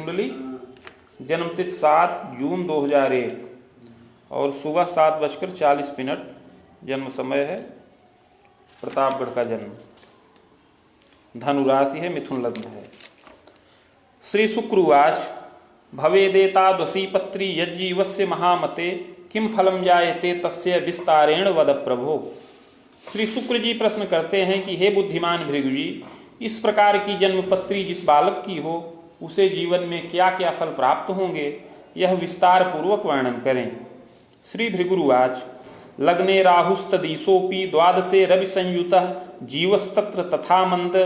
कुंडली, जन्मतिथि 7 जून 2001 और सुबह 7:40 जन्म समय है। प्रतापगढ़ का जन्म। धनु राशि है, मिथुन लग्न है। श्री शुक्रवाच भवेदेतादसी पत्री यज्जीवस्य महामते किम फलम जायते तस्य विस्तारेण वद प्रभो। श्री शुक्र जी प्रश्न करते हैं कि हे बुद्धिमान भृगु जी, इस प्रकार की जन्मपत्री जिस बालक की हो उसे जीवन में क्या क्या फल प्राप्त होंगे, यह विस्तार पूर्वक वर्णन करें। श्री भृगुरुवाच लग्ने राहुस्तदीशोपि द्वादशे रवि संयुतः जीवस्तत्र तथा मंद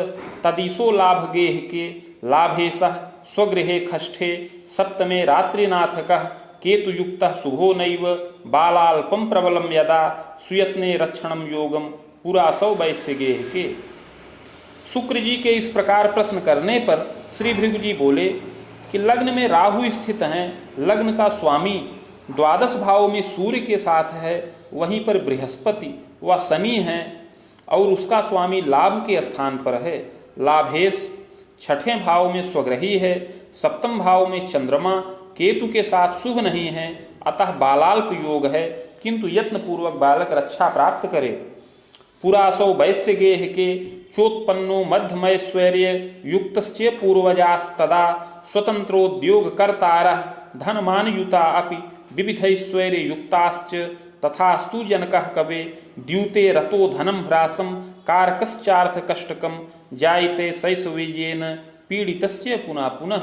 तदीशो लाभ गेह के लाभेशः स्वगृहे खष्ठे सप्तमे रात्रिनाथकः केतुयुक्तः शुभो नैव बालाल्पं प्रबलम यदा सुयत्ने रक्षणम योगम पुरासौ वैश्य गेह के। शुक्र जी के इस प्रकार प्रश्न करने पर श्री भृगु जी बोले कि लग्न में राहु स्थित हैं, लग्न का स्वामी द्वादश भाव में सूर्य के साथ है, वहीं पर बृहस्पति व शनि हैं और उसका स्वामी लाभ के स्थान पर है। लाभेश छठें भाव में स्वग्रही है, सप्तम भाव में चंद्रमा केतु के साथ शुभ नहीं है, अतः बालाल्प योग है, किंतु यत्नपूर्वक बालक रक्षा प्राप्त करे। पुरासौ वैश्य गेह के चोत्पन्नो मध्यमैश्वर्य युक्तस्य पूर्वजास्तदा स्वतंत्रोद्योग कर्तारः धनमानयुता अपि विविधैश्वर्य युक्ताश्च तथास्तु जनकः कवे द्यूते रतो धनम ह्रासम कारकश्चार्थ कष्टकम जायते शैशवेयेन पीड़ितस्य पुनः पुनः।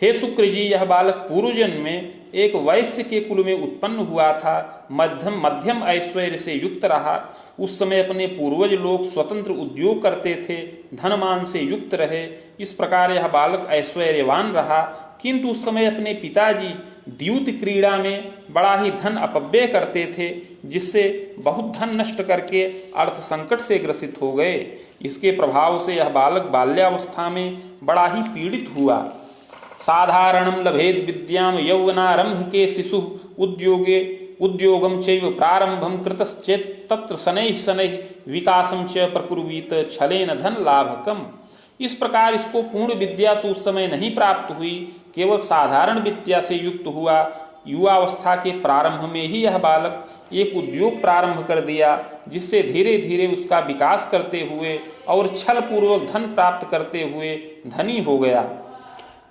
हे शुक्र जी, यह बालक पूर्वजन्म में एक वैश्य के कुल में उत्पन्न हुआ था, मध्यम ऐश्वर्य से युक्त रहा। उस समय अपने पूर्वज लोग स्वतंत्र उद्योग करते थे, धनमान से युक्त रहे। इस प्रकार यह बालक ऐश्वर्यवान रहा, किंतु उस समय अपने पिताजी द्यूत क्रीड़ा में बड़ा ही धन अपव्यय करते थे, जिससे बहुत धन नष्ट करके अर्थ संकट से ग्रसित हो गए। इसके प्रभाव से यह बालक बाल्यावस्था में बड़ा ही पीड़ित हुआ। साधारणं लभेद विद्यां यौवनारंभ के शिशु उद्योगम चैव प्रारंभम कृतश्चेत् तत्र शनैः शनैः विकासम च प्रकुर्वीत छलेन धन लाभकम। इस प्रकार इसको पूर्ण विद्या तो उस समय नहीं प्राप्त हुई, केवल साधारण विद्या से युक्त हुआ। युवावस्था के प्रारंभ में ही यह बालक एक उद्योग प्रारंभ कर दिया, जिससे धीरे धीरे उसका विकास करते हुए और छल पूर्वक धन प्राप्त करते हुए धनी हो गया।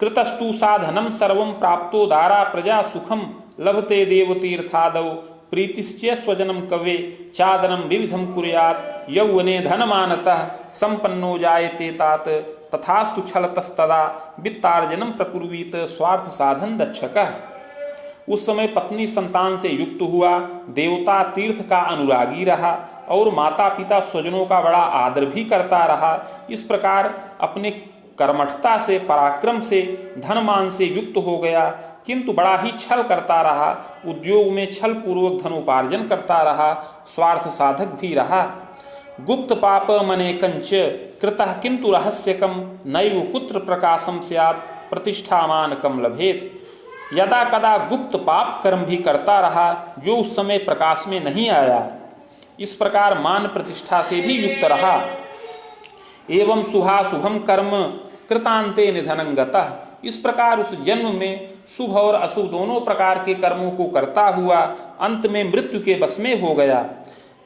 कृतस्तु साधनम सर्वं प्राप्तो दारा प्रजा सुखम लभते देवतीर्थादौ प्रीतिश्च स्वजनम कवे चादरम विविधम कुर्यात् यौवने धनमानतः संपन्नो जायते तात तथास्तु छलतस्तदा वित्तार्जनम प्रकुर्वीत स्वार्थ साधन दक्षकः। उस समय पत्नी संतान से युक्त हुआ, देवता तीर्थ का अनुरागी रहा और माता पिता स्वजनों का बड़ा आदर भी करता रहा। इस प्रकार अपने कर्मठता से पराक्रम से धनमान से युक्त हो गया, किंतु बड़ा ही छल करता रहा। उद्योग में छल पूर्वक धनोपार्जन करता रहा, स्वार्थ साधक भी रहा। गुप्त पाप मने कंच कृतः किंतु रहस्यकम नैव कुत्र प्रकाशम स्यात् प्रतिष्ठामानकम लभेत। यदा कदा गुप्त पाप कर्म भी करता रहा, जो उस समय प्रकाश में नहीं आया। इस प्रकार मान प्रतिष्ठा से भी युक्त रहा। एवं शुभाशुभम कर्म कृतांते निधनं गतः। इस प्रकार उस जन्म में शुभ और अशुभ दोनों प्रकार के कर्मों को करता हुआ अंत में मृत्यु के वश में हो गया।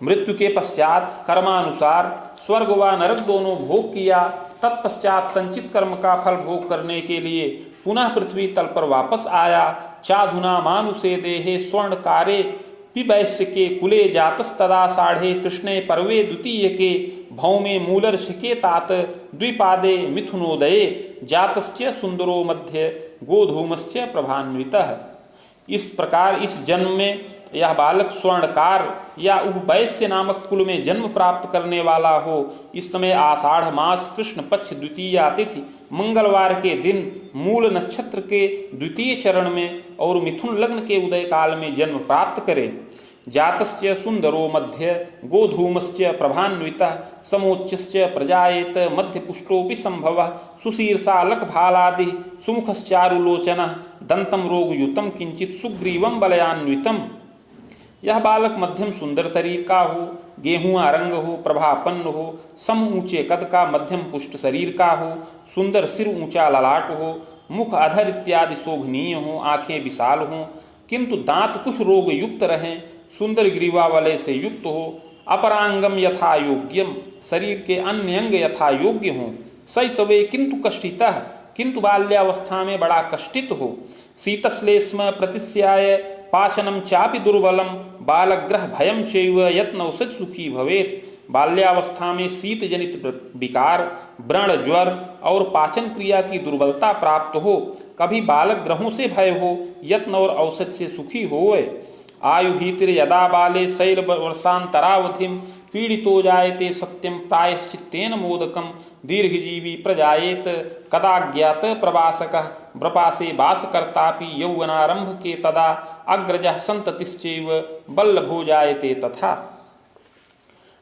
मृत्यु के पश्चात कर्मानुसार स्वर्ग व नरक दोनों भोग किया। तत्पश्चात संचित कर्म का फल भोग करने के लिए पुनः पृथ्वी तल पर वापस आया। चाधुना मानुषे देहे स्वर्णकारे पिवैश्य के कुले जातस्तदा साढ़े कृष्णे पर्वे द्वितीय के भौमे मूलर्ष के तात द्विपादे मिथुनोदये जातस्य सुंदरो मध्य गोधूमस्य प्रभान्वितः। इस प्रकार इस जन्म में यह बालक स्वर्णकार या वैश्य नामक कुल में जन्म प्राप्त करने वाला हो। इस समय आषाढ़ मास कृष्ण पक्ष द्वितीया तिथि मंगलवार के दिन मूल नक्षत्र के द्वितीय चरण में और मिथुन लग्न के उदय काल में जन्म प्राप्त करे। जातस्य सुंदरो मध्य गोधूमस्य प्रभान्वितः समोच्चस्य प्रजायेत मध्य पुष्टोपि संभवः सुशीर्षालक भालादि सुमुखश्चारुलोचनः दंतम रोगयुतम किंचित सुग्रीवम बलयान्वितम। यह बालक मध्यम सुंदर शरीर का हो, गेहुआ रंग हो, प्रभापन्न हो, सम ऊंचे कद का, मध्यम पुष्ट शरीर का हो, सुंदर सिर, ऊंचा ललाट हो, मुख अधर इत्यादि शोभनीय हो, आंखें विशाल हों किंतु दांत कुछ रोग युक्त रहें, सुंदर ग्रीवा वलय से युक्त हो, अपरांगम यथा योग्यम, शरीर के अन्य अंग यथा योग्य हों, शैशवे किंतु कष्टितः, किंतु बाल्यावस्था में बड़ा कष्टित हो, शीतश्लेष्म प्रतिस्याय पाचनम चापि दुर्बलम, बालग्रह भयम चैव यत्नौषध सुखी भवेत, बाल्यावस्था में शीत जनित विकार, व्रण, ज्वर और पाचन क्रिया की दुर्बलता प्राप्त हो, कभी बालक ग्रहों से भय हो, यत्न और औषध से सुखी होए, आयु भीतिर यदा बाले शैल वर्षांतरावधिम पीड़ितो जायते सत्यम प्रायश्चित्तेन मोदकम, दीर्घजीवी प्रजायेत कदाज्ञात प्रवासकः, व्रपासे वासकर्तापि यौवनारंभ के तदा अग्रजः संततिश्चैव बल्लभो जायते तथा।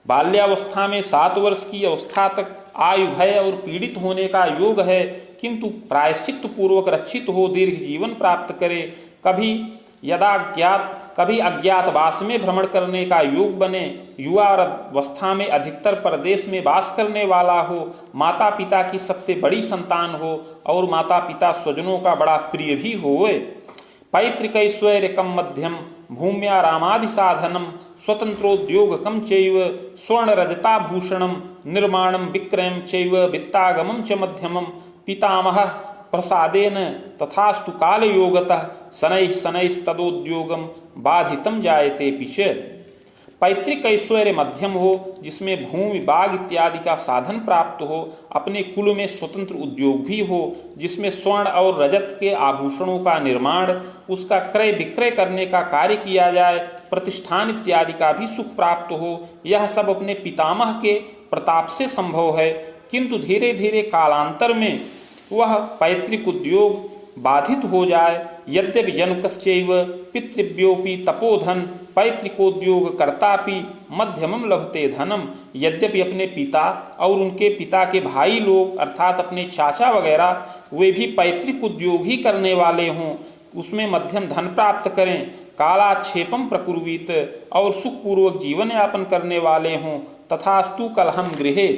बाल्यावस्था में 7 वर्ष की अवस्था तक आयु भय और पीड़ित होने का योग है, किंतु प्रायश्चित पूर्वक रक्षित हो दीर्घ जीवन प्राप्त करे, कभी यदाज्ञात कभी अज्ञातवास में भ्रमण करने का योग बने, युवा अवस्था में अधिकतर परदेश में वास करने वाला हो, माता पिता की सबसे बड़ी संतान हो और माता पिता स्वजनों का बड़ा प्रिय भी होए, पैतृकैश्वर्यकम मध्यम भूम्या रामादि साधनम, स्वतंत्रोद्योगकम चैव स्वर्ण रजताभूषणम, निर्माणम विक्रयम चैव वित्तागमम च मध्यमम, पितामह प्रसादेन तथास्तु कालयोगतः शनैः शनैस्तदोद्योगम बाधितम जायते पिछे। पैतृक ऐश्वर्य मध्यम हो, जिसमें भूमि बाग इत्यादि का साधन प्राप्त हो, अपने कुल में स्वतंत्र उद्योग भी हो, जिसमें स्वर्ण और रजत के आभूषणों का निर्माण, उसका क्रय विक्रय करने का कार्य किया जाए, प्रतिष्ठान इत्यादि का भी सुख प्राप्त हो, यह सब अपने पितामह के प्रताप से संभव है, किंतु धीरे धीरे कालांतर में वह पैतृक उद्योग बाधित हो जाए। यद्यपि जनकश्चैव पितृव्योपि तपोधन पैतृकोद्योग कर्तापि मध्यमम लभते धनम, यद्यपि अपने पिता और उनके पिता के भाई लोग अर्थात अपने चाचा वगैरह वे भी पैतृक उद्योग ही करने वाले हों, उसमें मध्यम धन प्राप्त करें, कालाक्षेपम प्रकुर्वीत और सुखपूर्वक जीवन यापन करने वाले हों, तथास्तु कलहम गृहे,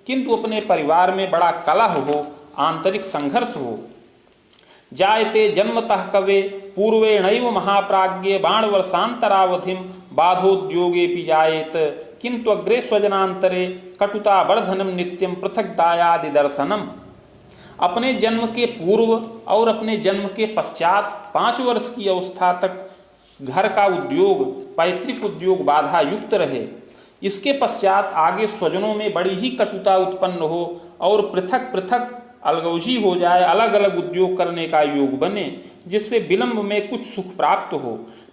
किंतु अपने परिवार में बड़ा कलह हो, आंतरिक संघर्ष हो। जायते जन्मतः कवे पूर्वेणैव महाप्राज्ञे बाणवर्षांतरावधिम बाधोद्योगेपि जायेत, किंतु अग्रे स्वजनांतरे कटुता वर्धनम नित्यम पृथक दायादि दर्शनम। अपने जन्म के पूर्व और अपने जन्म के पश्चात 5 वर्ष की अवस्था तक घर का उद्योग पैतृक उद्योग बाधा युक्त रहे, इसके पश्चात आगे स्वजनों में बड़ी ही कटुता उत्पन्न हो और पृथक पृथक अलगौजी हो जाए, अलग अलग उद्योग करने का योग बने, जिससे विलंब में कुछ सुख प्राप्त हो।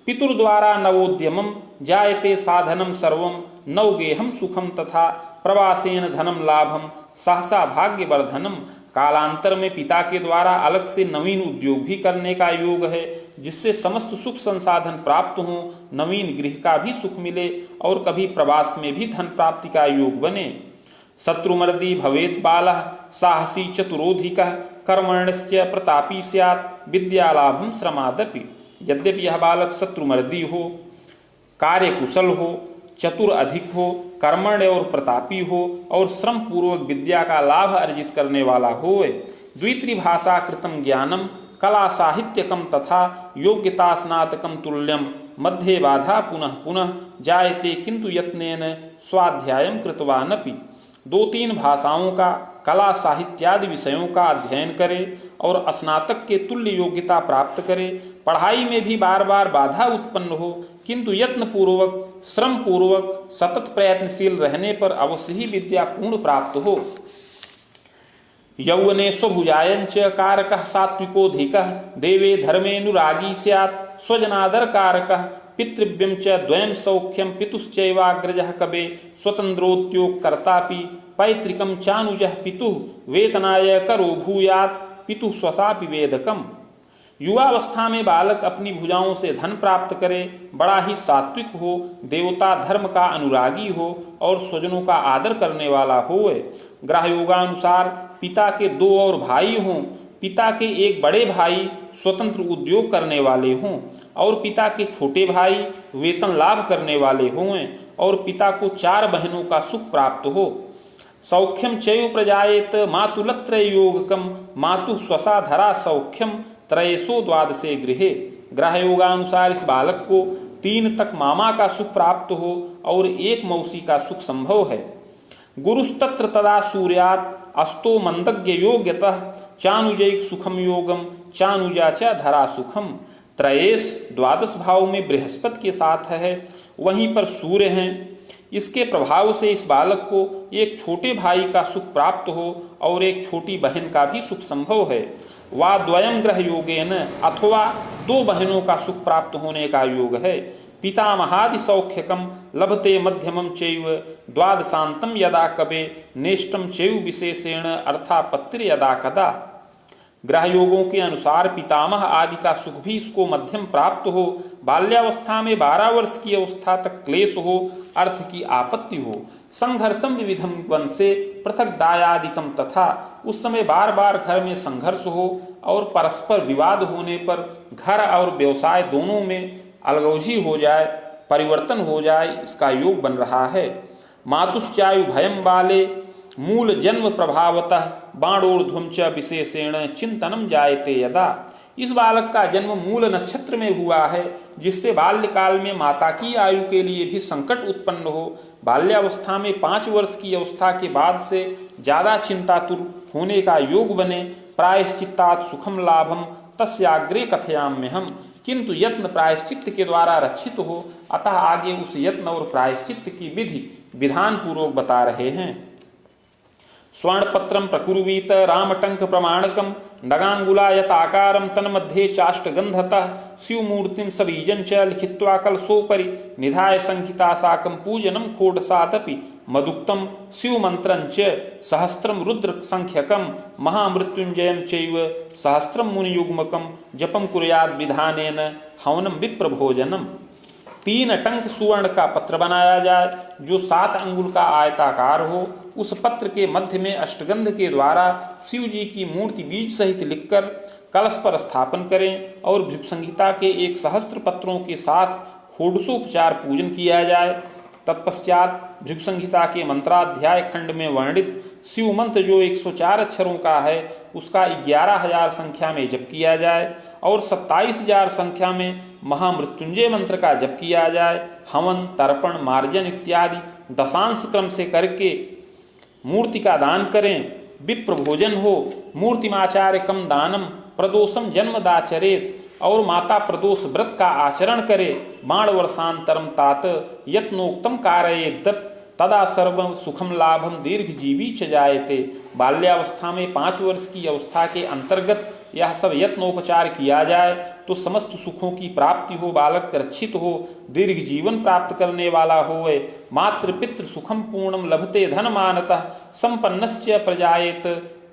पितुर्द्वारा नवोद्यमम जायते साधनम सर्वम नवगेहम सुखम तथा प्रवासेन धनम लाभम सहसा भाग्यवर्धनम। कालांतर में पिता के द्वारा अलग से नवीन उद्योग भी करने का योग है, जिससे समस्त सुख संसाधन प्राप्त हों, नवीन गृह का भी सुख मिले और कभी प्रवास में भी धन प्राप्ति का योग बने। शत्रुमर्दी भवेत् बालः साहसी चतुरोधिकः कर्मण्यश्च प्रतापी स्यात् विद्यालाभम श्रमादपि। यद्यपि यह बालक शत्रुमर्दी हो, कार्यकुशल हो, चतुर अधिक हो, कर्मण्य और प्रतापी हो और श्रम पूर्वक विद्या का लाभ अर्जित करने वाला होए। द्वित्रिभाषा कृतम ज्ञानम कला साहित्यकम तथा योग्यता स्नातकम तुल्यम मध्ये बाधा पुनः पुनः जायते किंतु यत्नेन स्वाध्यायम कृतवानपि। 2-3 भाषाओं का कला साहित्यादि विषयों का अध्ययन करे और स्नातक के तुल्य योग्यता प्राप्त करे, पढ़ाई में भी बार बार बाधा उत्पन्न हो, किंतु यत्न पूर्वक श्रम पूर्वक सतत प्रयत्नशील रहने पर अवश्य ही विद्या पूर्ण प्राप्त हो। यौवने स्वभुजायंच कारकः सात्विकोधिकः देवे धर्मेनुरागी स्यात् स्वजनादर कारकः पितृव्यं च द्वयं सौख्यं पितुश्चैवाग्रजः कवे स्वतंत्रोद्योग कर्तापि पैतृकं चानुजः पितुः वेतनाय करो भूयात् पितुः स्वसापि वेदकम्। युवावस्था में बालक अपनी भुजाओं से धन प्राप्त करे, बड़ा ही सात्विक हो, देवता धर्म का अनुरागी हो और स्वजनों का आदर करने वाला होए। ग्रह योगानुसार पिता के 2 और भाई हों, पिता के एक बड़े भाई स्वतंत्र उद्योग करने वाले हों और पिता के छोटे भाई वेतन लाभ करने वाले हों और पिता को 4 बहनों का सुख प्राप्त हो। सौख्यम चैव प्रजायेत मातुलत्रय योगकम मातु स्वसा धरा सौख्यम त्रयसो द्वादशे गृहे। ग्रह योगानुसार इस बालक को 3 तक मामा का सुख प्राप्त हो और 1 मौसी का सुख संभव है। गुरुस्तत्र तदा सूर्यात् अस्तो मंदज्ञ योग्यतः चानुजैक सुखम योगम चानुजा च धरा सुखम। त्रयेश 12 भाव में बृहस्पति के साथ है, वहीं पर सूर्य हैं। इसके प्रभाव से इस बालक को एक छोटे भाई का सुख प्राप्त हो और एक छोटी बहन का भी सुख संभव है। वा द्वयम ग्रह योगेन अथवा 2 बहनों का सुख प्राप्त होने का योग है। पितामहादि सौख्यकम लभते मध्यमम चैव द्वादशांतम यदा कबे नेष्टम चैव विशेषेण अर्थापत्ति यदा कदा। ग्रह योगों के अनुसार पितामह आदि का सुख भी इसको मध्यम प्राप्त हो, बाल्यावस्था में 12 वर्ष की अवस्था तक क्लेश हो, अर्थ की आपत्ति हो, संघर्षम विविधम वंशे पृथक दायादिकम तथा उस समय बार बार घर में संघर्ष हो और परस्पर विवाद होने पर घर और व्यवसाय दोनों में अलगौजी हो जाए, परिवर्तन हो जाए, इसका योग बन रहा है। मातुश्चायु भयम बाले मूल जन्म प्रभावतः बाणोर्ध्वम च विशेषेण चिंतनम जायते यदा। इस बालक का जन्म मूल नक्षत्र में हुआ है, जिससे बाल्यकाल में माता की आयु के लिए भी संकट उत्पन्न हो। बाल्यावस्था में 5 वर्ष की अवस्था के बाद से ज्यादा चिंतातुर होने का योग बने। प्रायश्चित्तात् सुखम लाभम तस्याग्रे कथयाम्यहम्। किंतु यत्न प्रायश्चित्त के द्वारा रक्षित हो, अतः आगे उस यत्न और प्रायश्चित्त की विधि विधान पूर्वक बता रहे हैं। स्वर्णपत्रम प्रकुर्वीत रामटंक प्रमाणकम नगांगुलायताकारम तन्मध्ये चाष्टगंधतः शिवमूर्तिम सबीजं च लिखित्वा कलशोपरि निधाय संहिता साकं पूजनम खोडसादपि मदुक्तम शिवमंत्रं च सहस्त्रम रुद्र संख्यकम महामृत्युंजयं चैव सहस्त्रम मुनियुग्मकम जपम कुर्याद् विधानेन हवनम विप्रभोजनम। 3 टंक सुवर्ण का पत्र बनाया जाए जो 7 अंगुल का आयताकार हो। उस पत्र के मध्य में अष्टगंध के द्वारा शिव जी की मूर्ति बीज सहित लिखकर कलश पर स्थापन करें और भृगु संहिता के 1 सहस्त्र पत्रों के साथ षोडशोपचार पूजन किया जाए। तत्पश्चात भृगु संहिता के मंत्राध्याय खंड में वर्णित शिव मंत्र जो 104 अक्षरों का है, उसका 11,000 संख्या में जप किया जाए और 27,000 संख्या में महामृत्युंजय मंत्र का जप किया जाए। हवन, तर्पण, मार्जन इत्यादि दशांश क्रम से करके मूर्ति का दान करें। विप्र भोजन हो। मूर्तिमाचार्य कम दानम प्रदोषम जन्मदाचरेत। और माता प्रदोष व्रत का आचरण करे। बाण वर्षांतरम तात यत्नोक्तम कारयेत तदा सर्व सुखम लाभम दीर्घ जीवी च जायते। बाल्यावस्था में 5 वर्ष की अवस्था के अंतर्गत यह सब यत्नोपचार किया जाए तो समस्त सुखों की प्राप्ति हो, बालक रक्षित हो, दीर्घ जीवन प्राप्त करने वाला होए। मातृ पितृ सुखम पूर्णम लभते धन मानतः संपन्नस्य प्रजायेत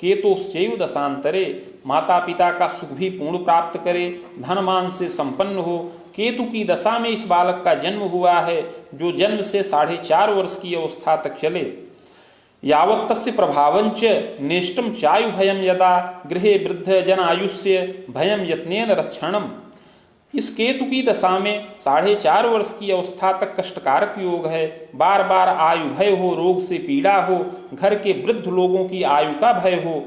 केतोश्चैव दशांतरे। माता पिता का सुख भी पूर्ण प्राप्त करे, धनमान से संपन्न हो। केतु की दशा में इस बालक का जन्म हुआ है, जो जन्म से 4.5 वर्ष की अवस्था तक चले। यावत् तस्य प्रभावञ्च नेष्टम चायु भयम यदा गृहे वृद्ध जनायुष्य भयम यत्नेन रक्षणम। इस केतु की दशा में 4.5 वर्ष की अवस्था तक कष्टकारक योग है। बार बार आयु भय हो, रोग से पीड़ा हो, घर के वृद्ध लोगों की आयु का भय हो।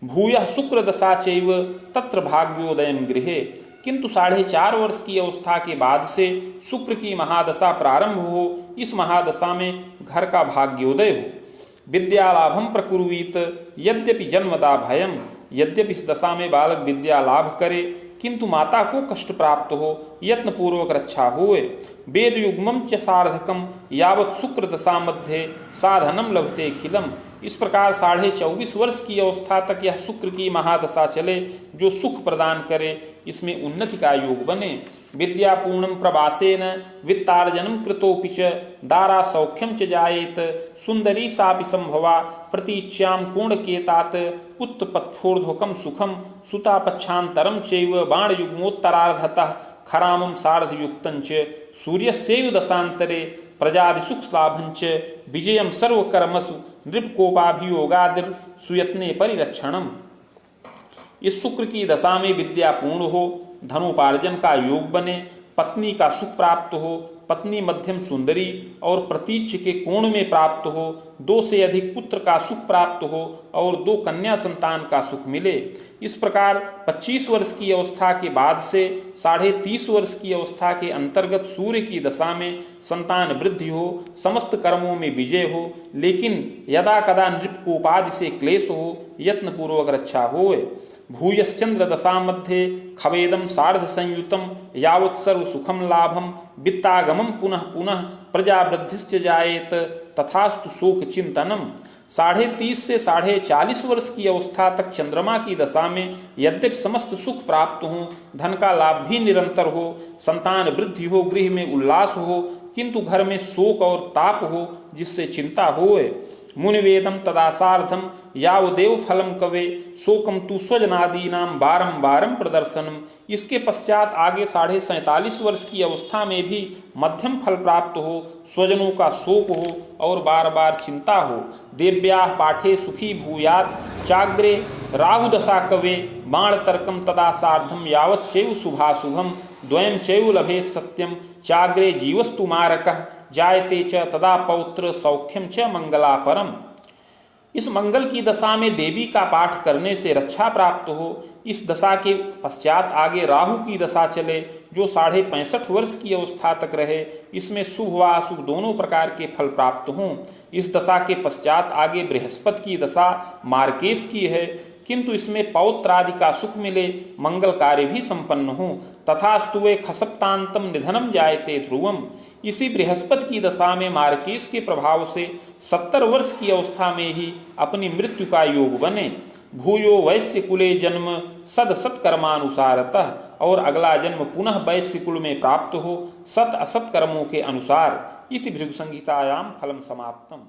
भूयः शुक्र दशा चैव तत्र भाग्योदयम गृहे। किंतु 4.5 वर्ष की अवस्था के बाद से शुक्र की महादशा प्रारंभ हो। इस महादशा में घर का भाग्योदय हो। विद्यालाभम प्रकुर्वीत यद्यपि जन्मदा भयम। यद्यपि इस दशा में बालक विद्या लाभ करे, किंतु माता को कष्ट प्राप्त हो, यत्न पूर्वक रक्षा होए। वेद युग्मम च सार्धकम यावत् शुक्र दशा मध्य साधनम लभते खिलम। इस प्रकार 24.5 वर्ष की अवस्था तक यह शुक्र की महादशा चले, जो सुख प्रदान करे, इसमें उन्नति का योग बने। विद्यापूर्णम प्रवासेन वित्तार्जनम कृतोपि च दारा सौख्यम च जायेत। सुंदरी सापि संभवा प्रतीच्याम कोणकेतात पुत्रपथोर्ध्वकम सुखम सुतापच्छांतरम चैव बाणयुग्मोत्तरार्धतः खरामं सार्धयुक्तं च सूर्यस्यैव दशांतरे प्रजादिसुखलाभंच विजयम सर्वकर्मसु नृपकोपाभियोगादिर सुयत्ने परिरक्षणम। इस शुक्र की दशा में विद्या पूर्ण हो, धनोपार्जन का योग बने, पत्नी का सुख प्राप्त हो, पत्नी मध्यम सुंदरी और प्रतीच्य के कोण में प्राप्त हो, 2 से अधिक पुत्र का सुख प्राप्त हो और 2 कन्या संतान का सुख मिले। इस प्रकार 25 वर्ष की अवस्था के बाद से 30.5 वर्ष की अवस्था के अंतर्गत सूर्य की दशा में संतान वृद्धि हो, समस्त कर्मों में विजय हो, लेकिन यदा कदा नृपकोपादि से क्लेश हो, यत्न पूर्वक रक्षा होए। भूयश्चंद्र दशा मध्ये खवेदम सार्ध संयुतम यावत् सर्व सुखम लाभम वित्तागमम पुनः पुनः प्रजावृद्धिश्च जायेत तथास्तु शोक चिंतनम। 30.5 से 40.5 वर्ष की अवस्था तक चंद्रमा की दशा में यद्यपि समस्त सुख प्राप्त हो, धन का लाभ भी निरंतर हो, संतान वृद्धि हो, गृह में उल्लास हो, किंतु घर में शोक और ताप हो, जिससे चिंता होए। मुनिवेदम तदासार्धम यावदेव फलम कवे शोकम तु स्वजनादीनाम बारम बारम प्रदर्शनम। इसके पश्चात आगे 47.5 वर्ष की अवस्था में भी मध्यम फल प्राप्त हो, स्वजनों का शोक हो और बार बार चिंता हो। देव्याः पाठे सुखी भूयात् चाग्रे राहु दशा कवे बाण तर्कम तदासार्धम यावत् चैव शुभाशुभम द्वयं चैव लभे सत्यम चाग्रे जीवस्तु मारकः जायते च तदा पौत्र सौख्यम च मंगलापरम। इस मंगल की दशा में देवी का पाठ करने से रक्षा प्राप्त हो। इस दशा के पश्चात आगे राहु की दशा चले जो 65.5 वर्ष की अवस्था तक रहे। इसमें शुभ व अशुभ दोनों प्रकार के फल प्राप्त हों। इस दशा के पश्चात आगे बृहस्पति की दशा मार्केश की है, किंतु इसमें पौत्र आदि का सुख मिले, मंगल कार्य भी संपन्न हो। तथास्तुवे खसप्तांतम निधनम जायते ध्रुवम। इसी बृहस्पति की दशा में मार्केश के प्रभाव से 70 वर्ष की अवस्था में ही अपनी मृत्यु का योग बने। भूयो वैश्य कुले जन्म सद सत्कर्मानुसारतः, और अगला जन्म पुनः वैश्य कुल में प्राप्त हो सत असत कर्मों के अनुसार। इति भृगु संहितायाम फलम समाप्तम।